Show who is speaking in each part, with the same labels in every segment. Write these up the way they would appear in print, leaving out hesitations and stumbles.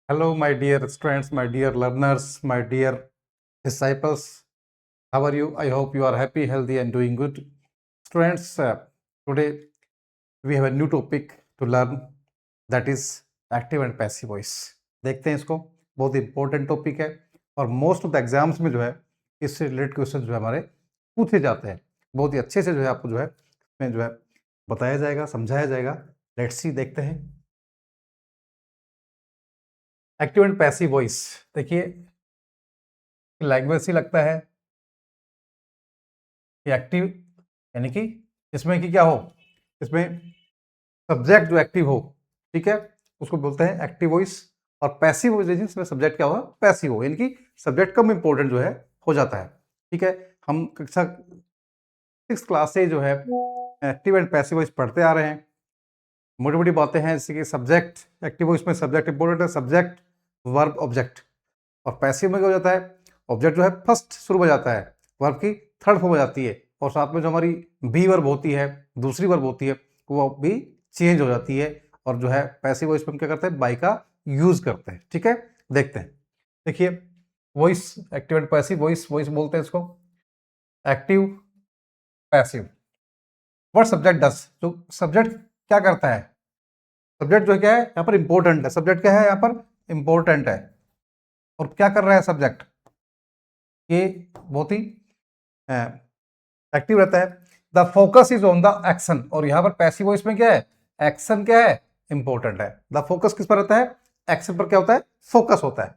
Speaker 1: Hello, my dear students, my dear learners, my dear disciples. How are you? I hope you are happy, healthy, and doing good. Students, today we have a new topic to learn, that is active and passive voice. देखते हैं इसको, बहुत important topic है और most of the exams में जो है इससे रिलेटेड क्वेश्चन जो है हमारे पूछे जाते हैं। बहुत ही अच्छे से जो है आपको जो है इसमें जो है बताया जाएगा, समझाया जाएगा। लेट्स सी, देखते हैं। एक्टिव एंड पैसिव वॉइस, देखिए लैंग्वेज से लगता है कि एक्टिव यानी कि इसमें कि क्या हो, इसमें सब्जेक्ट जो एक्टिव हो, ठीक है, उसको बोलते हैं एक्टिव वॉइस। और पैसिव वॉइस इसमें सब्जेक्ट क्या होगा, पैसिव हो, यानी कि सब्जेक्ट कम इंपॉर्टेंट जो है हो जाता है। ठीक है, हम कक्षा 6 क्लास से जो है एक्टिव एंड पैसिव वॉइस पढ़ते आ रहे हैं। मोटी मोटी बातें हैं जैसे कि सब्जेक्ट, एक्टिव वॉइस में सब्जेक्ट इंपॉर्टेंट है, सब्जेक्ट वर्ब ऑब्जेक्ट। और पैसिव में क्या हो जाता है, ऑब्जेक्ट जो है फर्स्ट शुरू हो जाता है, वर्ब की थर्ड फॉर्म हो जाती है, और साथ में जो हमारी बी वर्ब होती है, दूसरी वर्ब होती है, वो भी चेंज हो जाती है। और जो है पैसिव वॉइस में हम क्या करते हैं, बाई का यूज करते हैं। ठीक है, देखते हैं। देखिए voice, active and passive voice, voice बोलते हैं इसको। Active, passive. What subject does, जो सब्जेक्ट क्या करता है, सब्जेक्ट जो है क्या है यहाँ पर इंपॉर्टेंट है, सब्जेक्ट क्या है यहाँ पर इंपॉर्टेंट है। और क्या कर रहा है सब्जेक्ट, ये बहुत ही एक्टिव रहता है। The focus is on the action, और यहाँ पर पैसिव वॉइस में क्या है, एक्शन क्या है, इंपॉर्टेंट है। द फोकस किस पर रहता है, एक्शन पर क्या होता है, फोकस होता है।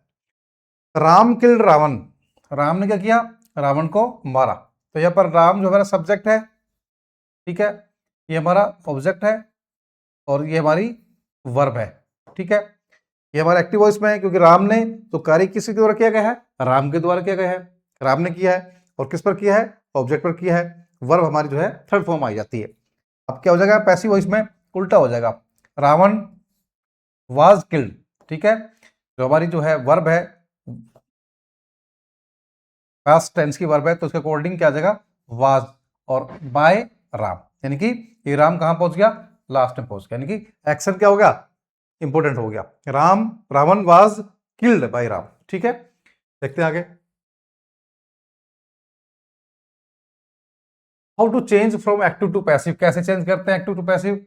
Speaker 1: राम किल्ड रावण, राम ने क्या किया, रावण को मारा। तो यहाँ पर राम जो हमारा सब्जेक्ट है, ठीक है, ये हमारा ऑब्जेक्ट है, और ये हमारी वर्ब है। ठीक है, ये हमारा एक्टिव वॉइस में है क्योंकि राम ने तो कार्य किसके द्वारा किया गया है, राम के द्वारा किया गया है, राम ने किया है। और किस पर किया है, ऑब्जेक्ट पर किया है। वर्ब हमारी जो है थर्ड फॉर्म आई जाती है। अब क्या हो जाएगा, पैसिव वॉइस में उल्टा हो जाएगा, रावण वाज किल्ड। ठीक है, जो हमारी जो है वर्ब है, पास्ट टेंस की वर्ब है, तो उसके अकॉर्डिंग क्या आ जाएगा, वाज और बाय राम, यानी कि ये राम कहां पहुंच गया, लास्ट में पहुंच गया, यानी कि एक्शन क्या हो गया, इंपोर्टेंट हो गया। Ravan was killed by Ram. ठीक है, देखते हैं आगे। How to change from active to passive, कैसे चेंज करते हैं active to passive.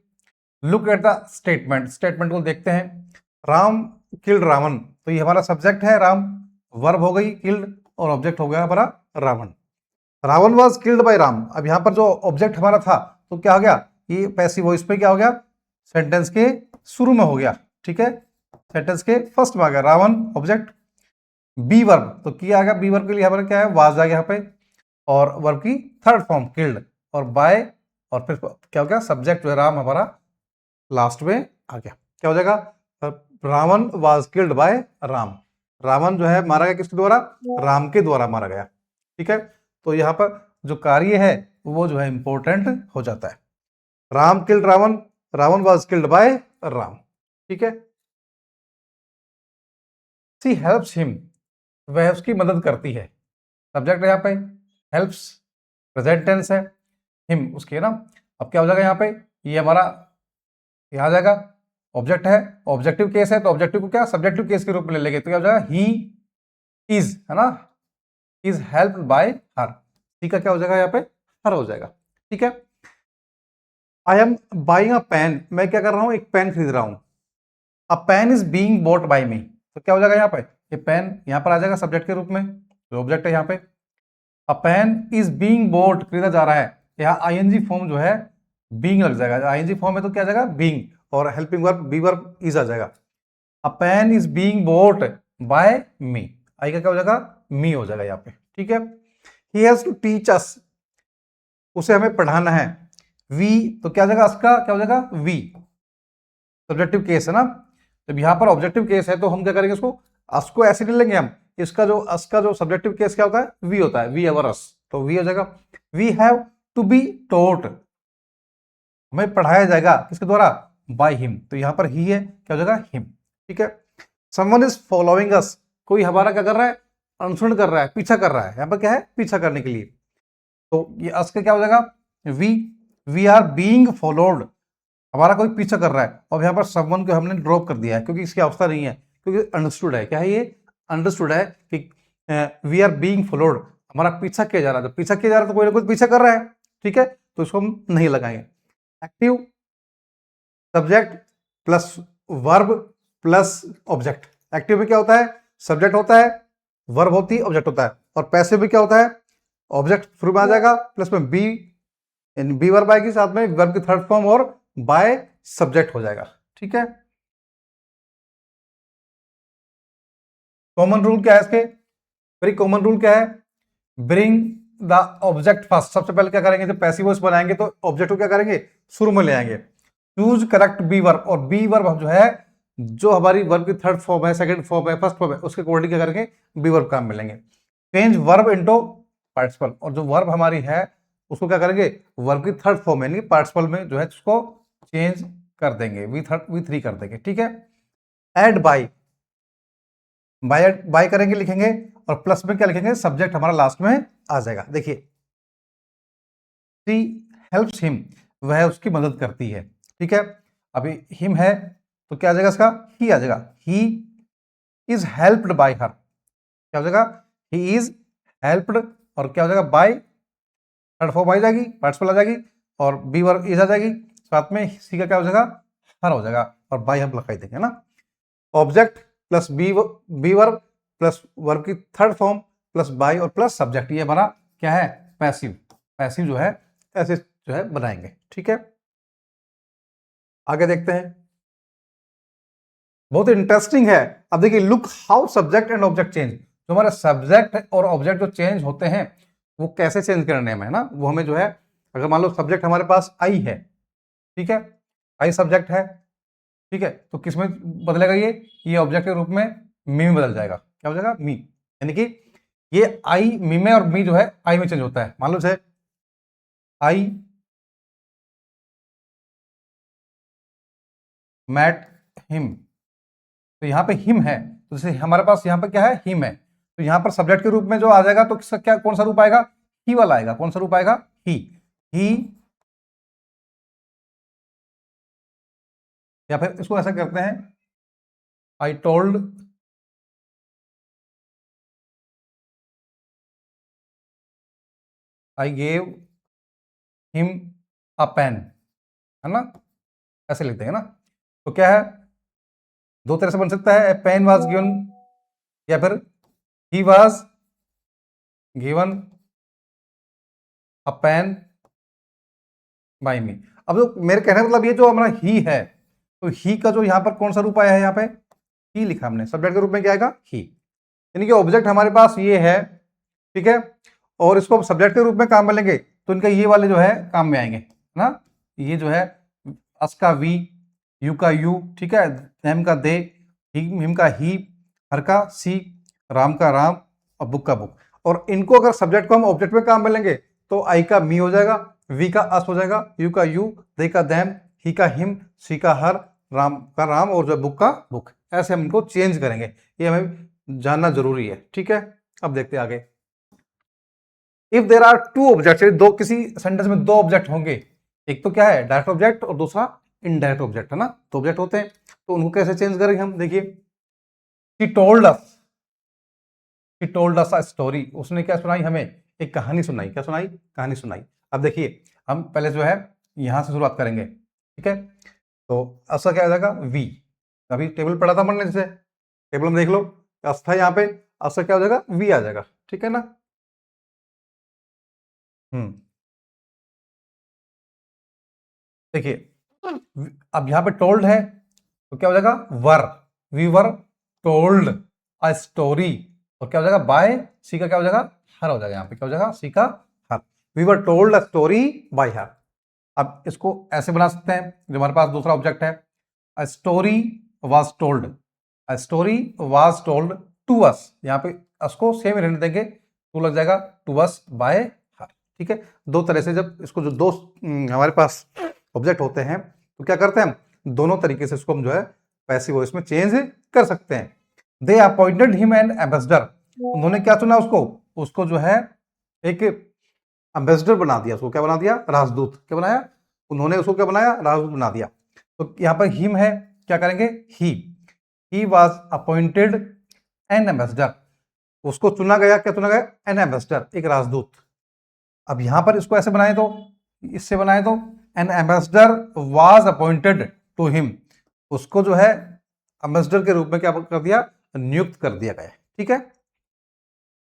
Speaker 1: Look at the statement, statement को देखते हैं। राम किल्ड रावण, तो ये हमारा सब्जेक्ट है राम, वर्ब हो गई किल्ड, और ऑब्जेक्ट हो गया हमारा Ravan. Ravan was killed by Ram, अब यहां पर जो ऑब्जेक्ट हमारा था तो क्या हो गया, ये पैसिव वॉइस पे क्या हो गया, सेंटेंस के शुरू में हो गया। ठीक है, सेंटेंस के फर्स्ट में आ गया रावण ऑब्जेक्ट, बी वर्ब तो किया आ गया, बी वर्ब के लिए हमारा क्या है, वाज आ गया यहाँ पे, और वर्ब की थर्ड फॉर्म किल्ड, और बाय, और फिर क्या हो गया, सब्जेक्ट जो है राम हमारा लास्ट में आ गया। क्या हो जाएगा, Ravan was killed by Ram, Ravan जो है मारा गया किसके द्वारा, राम के द्वारा मारा गया। ठीक है, तो यहाँ पर जो कार्य है वो जो है इंपॉर्टेंट हो जाता है। Ram killed Ravan, Ravan was killed by Ram. ठीक है, सी हेल्प्स हिम, वह उसकी मदद करती है, सब्जेक्ट है यहाँ पे, हेल्प्स प्रेजेंट टेंस है, हिम उसके ना। अब क्या हो जाएगा यहाँ पे, ये हमारा यहाँ आ जाएगा, ऑब्जेक्ट है, ऑब्जेक्टिव केस है, तो ऑब्जेक्टिव को क्या सब्जेक्टिव केस के रूप में ले लेंगे, तो क्या हो जाएगा, ही इज, है ना, इज हेल्प्ड बाय हर। ठीक है, क्या हो जाएगा यहाँ पे, हर हो जाएगा। ठीक है, I am buying a pen, मैं क्या कर रहा हूं, एक पेन खरीद रहा हूं। A pen is being bought by me, तो क्या हो जाएगा यहाँ पे, ये पेन यहाँ पर आ जाएगा सब्जेक्ट के रूप में, जो ऑब्जेक्ट है यहाँ पे। अ पेन इज बीइंग बॉट, खरीदा जा रहा है, यहाँ आईएनजी फॉर्म जो है बीइंग लग जाएगा, आईएनजी फॉर्म है तो क्या आ जाएगा, बीइंग, और helping verb be verb is आ जाएगा। A pen is being bought by me, I का क्या हो जाएगा, मी हो जाएगा यहाँ पे। ठीक है, he has to teach us, उसे हमें पढ़ाना है। वी तो क्या हो जाएगा, उसका क्या हो जाएगा, वी, सब्जेक्टिव केस है ना। जब यहाँ पर ऑब्जेक्टिव केस है तो हम क्या करेंगे, उसको ऐसे नहीं लेंगे हम, इसका जो सब्जेक्टिव केस क्या होता है, वी होता है, वी अवर अस, तो वी हो जाएगा। We have to be taught, हमें पढ़ाया जाएगा किसके द्वारा, बाय हिम, तो यहाँ पर ही है, क्या हो जाएगा, हिम। ठीक है, समवन इज फॉलोइंग अस, कोई हमारा क्या कर रहा है, अनुसरण कर रहा है, पीछा कर रहा है, यहाँ पर क्या है, पीछा करने के लिए, तो ये अस का क्या हो जाएगा, वी आर बीइंग फॉलोड, हमारा कोई पीछा कर रहा है। और यहाँ पर समवन को हमने ड्रॉप कर दिया है क्योंकि इसकी अवस्था नहीं है, क्योंकि अंडरस्टूड है। क्या है ये? अंडरस्टूड है कि वी आर बीइंग फॉलोड, हमारा पीछा किया जा रहा है। तो पीछा किया जा रहा है तो कोई ना कोई पीछा कर रहा है, ठीक है, तो इसको हम नहीं लगाएंगे। Active subject plus verb plus object. Active में क्या होता है? सब्जेक्ट होता है, वर्ब होती है, ऑब्जेक्ट होता है। और पैसिव में क्या होता है? ऑब्जेक्ट शुरू में आ जाएगा, प्लस में बी, बी वर्ब आएगी, साथ में वर्ब की थर्ड फॉर्म और बाय सब्जेक्ट हो जाएगा, ठीक है। कॉमन रूल क्या है इसके? वेरी कॉमन रूल क्या है? Bring the object first. सबसे पहले क्या करेंगे? जब पैसिव वॉइस बनाएंगे तो ऑब्जेक्ट को क्या करेंगे? शुरू में ले आएंगे। चूज करेक्ट बी वर्ब, और बी वर्ब जो है, जो हमारी वर्ब की थर्ड फॉर्म है, सेकंड फॉर्म है, फर्स्ट फॉर्म है, उसके अकॉर्डिंग क्या करेंगे? बी वर्ब काम मिलेंगे। चेंज वर्ब इनटू पार्टिसिपल, और जो वर्ब हमारी है उसको क्या करेंगे? वर्ब की थर्ड फॉर्म यानी पार्टिसिपल में जो है उसको चेंज कर देंगे, वी3 कर देंगे, ठीक है। ऐड बाय, बाय करेंगे, लिखेंगे, और प्लस में क्या लिखेंगे? सब्जेक्ट हमारा लास्ट में आ जाएगा। देखिए, शी हेल्प्स हिम, वह उसकी मदद करती है, ठीक है। अभी हिम है तो क्या आ जाएगा? इसका ही आ जाएगा। ही इज हेल्प्ड बाय हर, क्या हो जाएगा? ही इज हेल्प्ड, और क्या हो जाएगा? बाय, थर्ड फॉर्म आ जाएगी, पार्टिसिपल आ जाएगी, और बी वर्ब इज आ जाएगी, साथ में सी का क्या हो जाएगा? हर हो जाएगा, और बाय हम लगाई देंगे ना। Object plus be verb plus verb की थर्ड फॉर्म प्लस बाय और प्लस सब्जेक्ट, ये हमारा क्या है? पैसिव। पैसिव जो है ऐसे जो है बनाएंगे, ठीक है। आगे देखते हैं, बहुत इंटरेस्टिंग है। अब देखिए, look how subject and object change. जो हमारे सब्जेक्ट और ऑब्जेक्ट जो चेंज होते हैं वो कैसे चेंज करने हैं ना, वो हमें जो है, अगर मान लो सब्जेक्ट हमारे पास आई है, ठीक है, आई सब्जेक्ट है, ठीक है, तो किस में बदलेगा? ये ऑब्जेक्ट के रूप में मी में बदल जाएगा। क्या हो जाएगा? मी, यानी कि ये आई मी में, और मी जो है आई में चेंज होता है। मान लो जैसे आई मैट हिम, तो यहाँ पे हिम है, तो जैसे हमारे पास यहाँ पे क्या है? हिम है, तो यहाँ पर सब्जेक्ट के रूप में जो आ जाएगा तो किसका क्या, कौन सा रूप आएगा? ही वाला आएगा। कौन सा रूप आएगा? ही, या फिर इसको ऐसा करते हैं, I told I gave him a pen, है ना, ऐसे लिखते हैं ना। तो क्या है? दो तरह से बन सकता है, पेन वाज गिवन, या फिर he was given a pen by me. अब जो मेरे कहने का मतलब, ये जो हमारा ही है, तो ही का जो यहाँ पर कौन सा रूप आया है? यहाँ पे ही लिखा हमने, सब्जेक्ट के रूप में क्या आएगा? ही, यानी कि ऑब्जेक्ट हमारे पास ये है, ठीक है, और इसको सब्जेक्ट के रूप में काम में लेंगे तो इनका ये वाले जो है काम में आएंगे ना। ये जो है अस का वी, यू का यू, ठीक है, देम का दे, हिम का ही, हर का सी, राम का राम, और बुक का बुक। और इनको अगर सब्जेक्ट को हम ऑब्जेक्ट में काम में लेंगे तो आई का मी हो जाएगा, वी का अस हो जाएगा, यू का यू, दे का दैम, ही का हिम, सी का हर, राम का राम, और जो बुक का बुक। ऐसे हम इनको चेंज करेंगे, ये हमें जानना जरूरी है, ठीक है। अब देखते हैं आगे। If there are two object, दो, किसी सेंटेंस में दो ऑब्जेक्ट होंगे, एक तो क्या है? डायरेक्ट ऑब्जेक्ट, और दूसरा इनडायरेक्ट ऑब्जेक्ट, है ना। तो ऑब्जेक्ट होते हैं, तो उनको कैसे चेंज करेंगे हम? देखिए, she told us, she told us a story, उसने क्या सुनाई हमें? एक कहानी सुनाई। क्या सुनाई? कहानी सुनाई। अब देखिए, हम पहले जो है यहां से शुरुआत करेंगे, ठीक है। तो अस का क्या आ जाएगा? वी। अभी टेबल पढ़ा था हमने, जैसे टेबल में देख लो, अस था यहाँ पे, अस का क्या हो जाएगा? वी आ जाएगा, ठीक है ना। देखिए, अब यहां पे टोल्ड है तो क्या हो जाएगा? Were, we were told a story, और क्या हो जाएगा? बाय सी का क्या हो जाएगा? हर हो जाएगा। यहाँ पे क्या हो जाएगा? सी का her. We were told a story by her. अब इसको ऐसे बना सकते हैं, जो हमारे पास दूसरा ऑब्जेक्ट है, a story was told, a story was told to us. यहाँ पे अस को सेम रहने देंगे, टू लग जाएगा, टू अस बाय हर, ठीक है। दो तरह से जब इसको जो दो हमारे पास ऑब्जेक्ट होते हैं तो क्या करते हैं हम? दोनों तरीके से इसको हम जो है पैसिव वॉइस में चेंज कर सकते हैं। दे अपॉइंटेड हिम एन एम्बेसडर, उन्होंने क्या चुना? उसको, उसको जो है एक एम्बेसडर बना दिया। उसको क्या बना दिया? राजदूत। क्या बनाया? उन्होंने उसको क्या बनाया? राजदूत बना दिया। तो यहाँ पर हिम है, क्या करेंगे? He he was appointed an ambassador, उसको चुना गया, क्या चुना गया, एन एम्बेसडर, एक राजदूत। अब यहां पर इसको ऐसे बनाए तो, इससे बनाए तो an ambassador was appointed to him, उसको जो है एम्बेसडर के रूप में क्या कर दिया, नियुक्त कर दिया गया। ठीक है।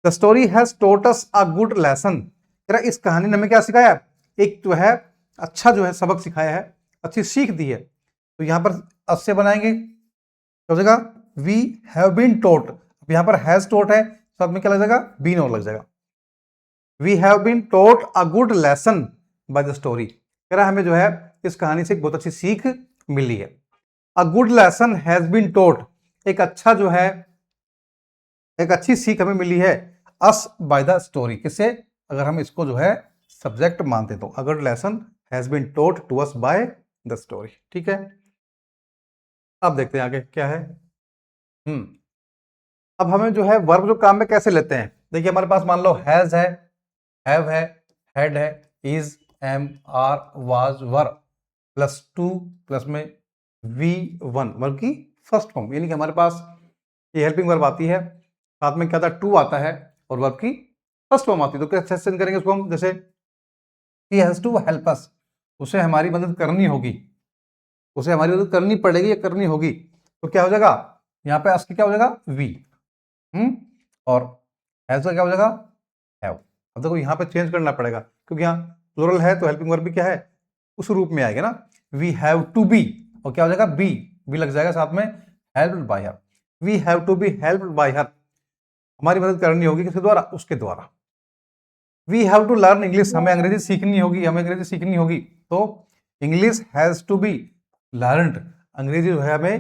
Speaker 1: The story has taught us a good lesson, इस कहानी ने हमें क्या सिखाया, एक जो है अच्छा जो है सबक सिखाया है, अच्छी सीख दी है। तो यहां पर अस बनाएंगे तो हो जाएगा वी हैव बीन टॉट, यहां पर हैज टॉट है, साथ में क्या लग जाएगा, बीन और लग जाएगा। We have been taught a good lesson by the story, कह रहा हमें जो है इस कहानी से एक बहुत अच्छी सीख मिली है। A good lesson has been taught, एक अच्छा जो है, एक अच्छी सीख हमें मिली है अस बाय द स्टोरी, किससे, अगर हम इसको जो है सब्जेक्ट मानते तो, a good lesson has been taught to us by the story. ठीक है। अब देखते हैं आगे क्या है। अब हमें जो है वर्ब जो काम में कैसे लेते हैं, देखिए हमारे पास मान लो हैज है, हैव है, हैड है, is, am, are, was, were, plus to, plus में वी वन, वर्ब की फर्स्ट फॉर्म, यानी कि हमारे पास ये हेल्पिंग वर्ब आती है, साथ में क्या था, टू आता है, और वर्ब की फर्स्ट फॉर्म आती है। तो कैसे सेंड करेंगे उसको हम, जैसे he has to help us, उसे हमारी मदद करनी होगी, उसे हमारी मदद करनी पड़ेगी या करनी होगी, तो क्या हो जाएगा, यहाँ पे अस की क्या हो जाएगा, वी, और हैज का क्या हो जाएगा, हैव। अब देखो यहाँ पे चेंज करना पड़ेगा, क्योंकि यहाँ प्लूरल है तो हेल्पिंग वर्ब भी क्या है, उस रूप में आएगा ना, वी हैव टू बी, और क्या हो जाएगा, बी लग जाएगा साथ में, helped by her, we have to be helped by her, हमारी मदद करनी होगी किसके द्वारा, उसके द्वारा। We have to learn English, हमें अंग्रेजी सीखनी होगी, हमें अंग्रेजी सीखनी होगी, तो English has to be learned, अंग्रेजी जो है हमें,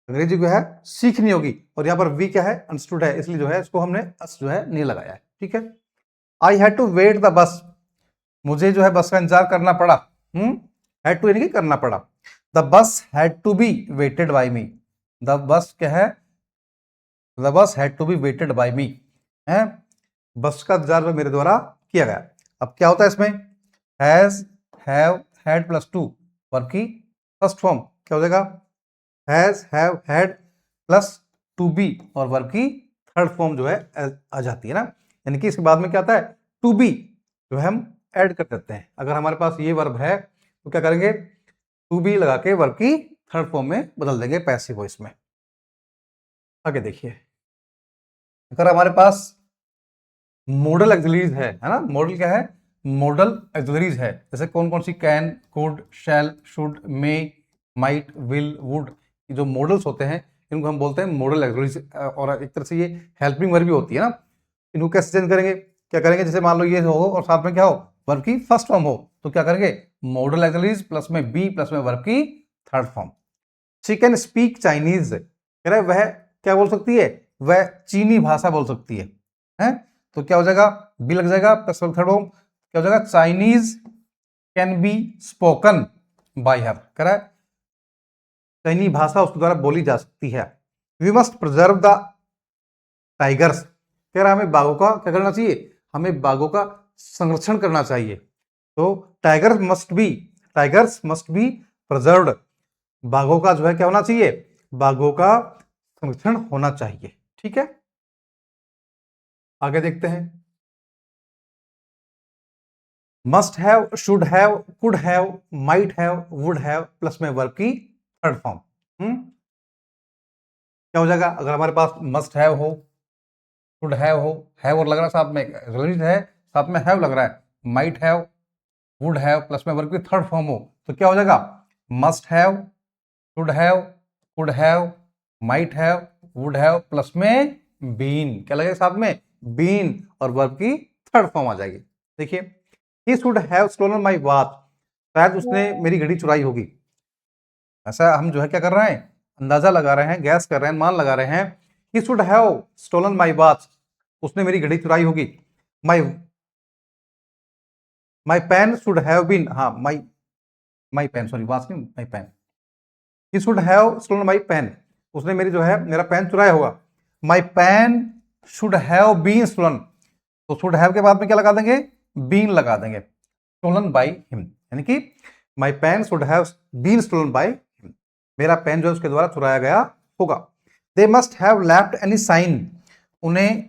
Speaker 1: अंग्रेजी जो है सीखनी होगी, और यहाँ पर वी क्या है, अंडरस्टूड है, इसलिए जो है इसको हमने अस जो है नहीं लगाया है। ठीक है। I had to wait the bus, मुझे जो है बस का इंतजार करना पड़ा, हैड टू यानी कि करना पड़ा। The bus had to be waited by me, the bus क्या है, the bus had to be waited by me, है बस का इंतजार मेरे द्वारा किया गया। अब क्या होता है इसमें, has, have, had plus to, verb की फर्स्ट फॉर्म क्या हो जाएगा, has, have, had plus to be, और वर्ब की थर्ड फॉर्म जो है आ जाती है ना, यानी कि इसके बाद में क्या आता है, टू बी जो है हम ऐड कर देते हैं। अगर हमारे पास ये वर्ब है तो क्या करेंगे, टू बी लगा के वर्ब की थर्ड फॉर्म में बदल देंगे पैसिव वॉइस में। आगे देखिए, अगर हमारे पास मॉडल एक्सिलरीज है ना, मॉडल क्या है, मॉडल एक्सिलरीज है, जैसे कौन कौन सी, can, could, shall, should, may, might, will, would, जो मॉडल्स होते हैं इनको हम बोलते हैं मॉडल एक्सिलरीज, और एक तरह से ये हेल्पिंग वर्ब भी होती है ना। इनको कैसे चेंज करेंगे, क्या करेंगे, जैसे मान लो ये हो और साथ में क्या हो, वर्ब की फर्स्ट फॉर्म हो, तो क्या करेंगे, मॉडल एक्सिलरीज प्लस में बी प्लस में वर्ब की third form. She can speak Chinese, कह रहे वह क्या बोल सकती है, वह चीनी भाषा बोल सकती है? तो क्या हो जाएगा, बी लग जाएगा प्लस थर्ड फॉर्म, क्या हो जाएगा, Chinese can be spoken by हर, कह रहा है चाइनी भाषा उसके द्वारा बोली जा सकती है। We must preserve the tigers, कह रहा है हमें बाघों का क्या करना चाहिए, हमें बाघों का संरक्षण करना चाहिए। तो टाइगर्स मस्ट बी प्रिजर्व्ड, बाघों का जो है क्या होना चाहिए, बाघों का संरक्षण होना चाहिए। ठीक है। आगे देखते हैं, must have, should have, could have, might have, would have plus में वर्ब की थर्ड फॉर्म। क्या हो जाएगा, अगर हमारे पास मस्ट हैव हो, शुड हैव हो, हैव और लग रहा है साथ में है, साथ में हैव लग रहा है, might have, would have plus में वर्ब की थर्ड फॉर्म हो, तो क्या हो जाएगा, must have, should have, could have, might have, would have plus में बीन, क्या लगेगा साथ में, बीन, और वर्ब की थर्ड फॉर्म आ जाएगी। देखिए, he should have stolen my watch, शायद उसने मेरी घड़ी चुराई होगी, ऐसा हम जो है क्या कर रहे हैं, अंदाजा लगा रहे हैं, गैस कर रहे हैं, मान लगा रहे हैं। He should have stolen my watch, उसने मेरी घड़ी चुराई होगी। My pen should have been, हाँ माय पेन, सॉरी वॉच नहीं, my pen, he should have stolen my pen, उसने मेरी जो है मेरा पेन चुराया होगा। My pen should have been stolen, तो शुड हैव के बाद में क्या लगा देंगे, बीन लगा देंगे, स्टोलन बाय हिम, यानी कि my pen should have been stolen by him, मेरा पेन जो है उसके द्वारा चुराया गया होगा। They must have left any sign, उन्हें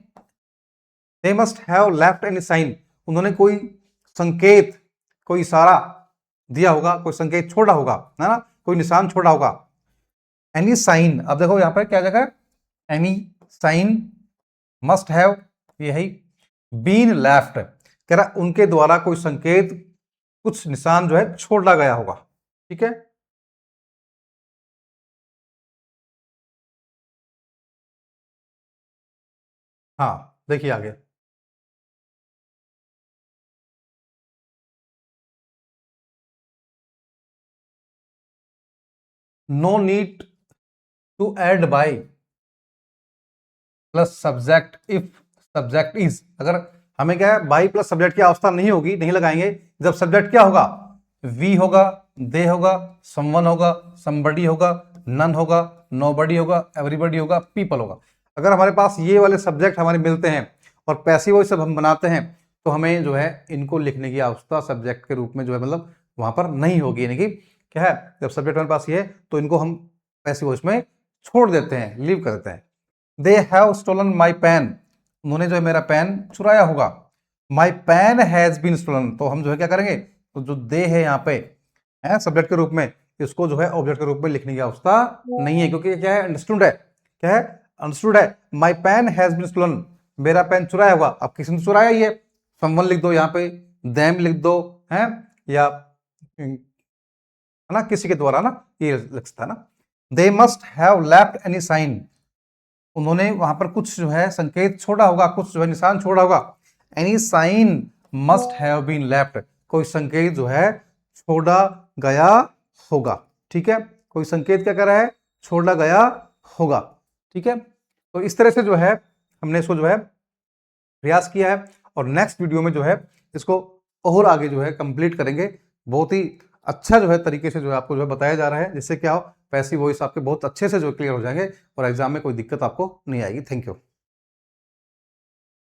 Speaker 1: they must have left any sign, उन्होंने कोई संकेत, कोई इशारा दिया होगा, कोई संकेत छोड़ा होगा, है ना, कोई निशान छोड़ा होगा। एनी साइन, अब देखो यहां पर क्या जगह है, एनी साइन मस्ट हैव, यही बीन लेफ्ट, कह रहा उनके द्वारा कोई संकेत, कुछ निशान जो है छोड़ा गया होगा। ठीक है, हाँ देखिए आगे, no need to add by plus subject if subject is, अगर हमें क्या है बाई प्लस सब्जेक्ट की अवस्था नहीं होगी, नहीं लगाएंगे, जब सब्जेक्ट क्या होगा, वी होगा, दे होगा, समवन होगा, समबडी होगा, नन होगा, नोबडी होगा, एवरीबडी होगा, पीपल होगा। अगर हमारे पास ये वाले सब्जेक्ट हमारे मिलते हैं और पैसिव वॉइस सब हम बनाते हैं, तो हमें जो है इनको लिखने की आवश्यकता सब्जेक्ट के रूप में जो है मतलब वहां पर नहीं होगी, यानी कि क्या है, जब सब्जेक्ट हमारे पास ये है तो इनको हम पैसिव वॉइस में छोड़ देते हैं, लीव कर देते हैं। They have stolen my pen, उन्होंने जो है मेरा पेन चुराया होगा। My pen has been stolen, तो हम जो है क्या करेंगे, तो जो दे है यहाँ पे है सब्जेक्ट के रूप में, इसको जो है ऑब्जेक्ट के रूप में लिखने की आवश्यकता नहीं है, क्योंकि क्या है, अंडरस्टूड है, क्या है, अंडरस्टूड है। माई पेन हैज बीन स्टोलन, मेरा पेन चुराया होगा, अब किसी ने चुराया ही है, समवन लिख दो यहाँ पे, देम लिख दो, है या है ना, किसी के द्वारा ना, ये लिख सकता है ना। They must have left any sign, उन्होंने वहां पर कुछ जो है संकेत छोड़ा होगा, कुछ जो है निशान छोड़ा होगा। Any sign must have been left, कोई संकेत जो है छोड़ा गया होगा। ठीक है, कोई संकेत क्या कर रहा है, छोड़ा गया होगा। ठीक है, तो इस तरह से जो है हमने इसको जो है प्रयास किया है, और नेक्स्ट वीडियो में जो है इसको और आगे जो है कंप्लीट करेंगे। बहुत ही अच्छा जो है तरीके से जो है आपको जो है बताया जा रहा है, जिससे क्या हो, पैसिव वॉइस आपके बहुत अच्छे से जो क्लियर हो जाएंगे और एग्जाम में कोई दिक्कत आपको नहीं आएगी। Thank you.